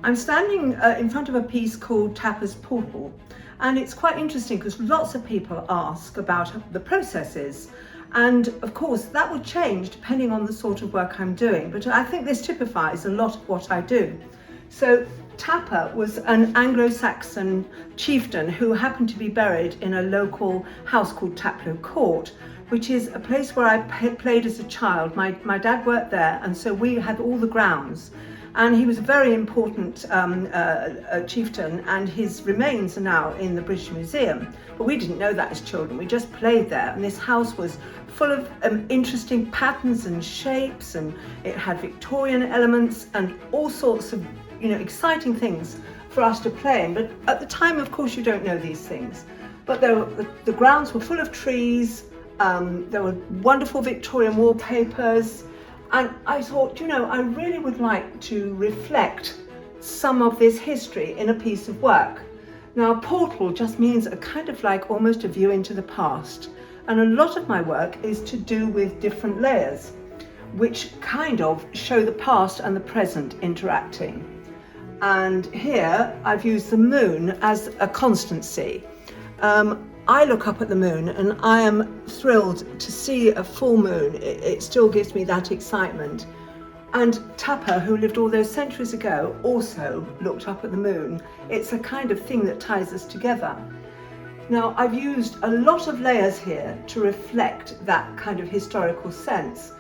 I'm standing in front of a piece called Taeppa's Portal, and it's quite interesting because lots of people ask about the processes, and of course that will change depending on the sort of work I'm doing, but I think this typifies a lot of what I do. So Taeppa was an Anglo-Saxon chieftain who happened to be buried in a local house called Taplow Court, which is a place where I played as a child. My dad worked there, and so we had all the grounds. And he was a very important chieftain, and his remains are now in the British Museum. But we didn't know that as children, we just played there. And this house was full of interesting patterns and shapes, and it had Victorian elements and all sorts of exciting things for us to play in. But at the time, of course, you don't know these things. But the grounds were full of trees, there were wonderful Victorian wallpapers, and I thought, I really would like to reflect some of this history in a piece of work. Now, a portal just means a kind of like almost a view into the past. And a lot of my work is to do with different layers, which kind of show the past and the present interacting. And here I've used the moon as a constancy. I look up at the moon and I am thrilled to see a full moon. It still gives me that excitement. And Taeppa, who lived all those centuries ago, also looked up at the moon. It's a kind of thing that ties us together. Now, I've used a lot of layers here to reflect that kind of historical sense.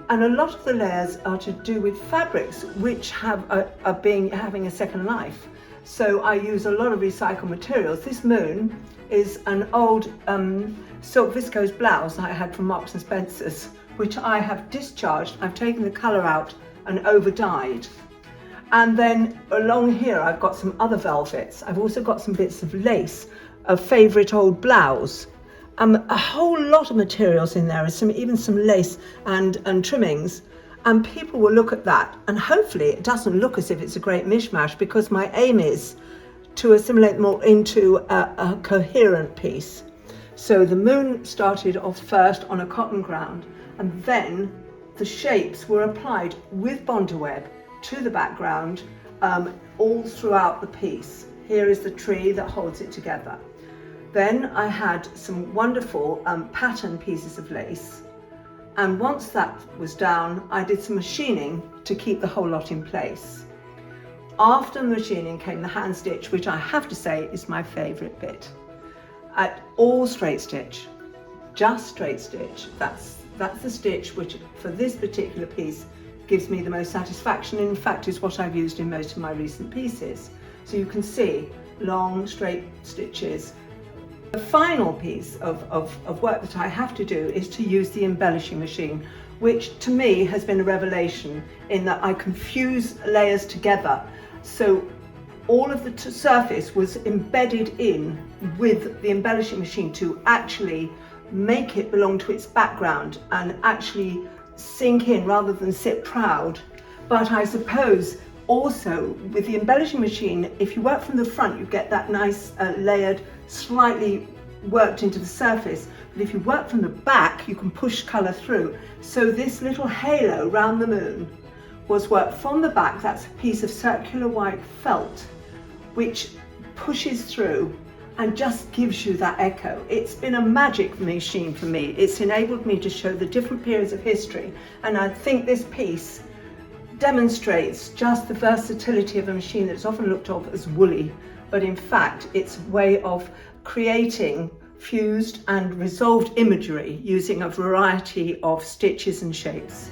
And a lot of the layers are to do with fabrics which have having a second life. So I use a lot of recycled materials. This moon is an old silk viscose blouse I had from Marks and Spencer's, which I have discharged. I've taken the colour out and over dyed. And then along here I've got some other velvets. I've also got some bits of lace, a favourite old blouse. A whole lot of materials in there, even some lace and trimmings. And people will look at that, and hopefully it doesn't look as if it's a great mishmash, because my aim is to assimilate more into a coherent piece. So the moon started off first on a cotton ground, and then the shapes were applied with Bondaweb to the background all throughout the piece. Here is the tree that holds it together. Then I had some wonderful pattern pieces of lace. And once that was down, I did some machining to keep the whole lot in place. After the machining came the hand stitch, which I have to say is my favourite bit. At all straight stitch, just straight stitch. That's the stitch which for this particular piece gives me the most satisfaction. In fact, is what I've used in most of my recent pieces. So you can see long straight stitches. The final piece of work that I have to do is to use the embellishing machine, which to me has been a revelation in that I can fuse layers together. So all of the surface was embedded in with the embellishing machine to actually make it belong to its background and actually sink in rather than sit proud. But I suppose also with the embellishing machine, if you work from the front, you get that nice layered, slightly worked into the surface. But if you work from the back, you can push colour through. So this little halo round the moon was worked from the back. That's a piece of circular white felt, which pushes through and just gives you that echo. It's been a magic machine for me. It's enabled me to show the different periods of history. And I think this piece demonstrates just the versatility of a machine that's often looked at as woolly, but in fact it's a way of creating fused and resolved imagery using a variety of stitches and shapes.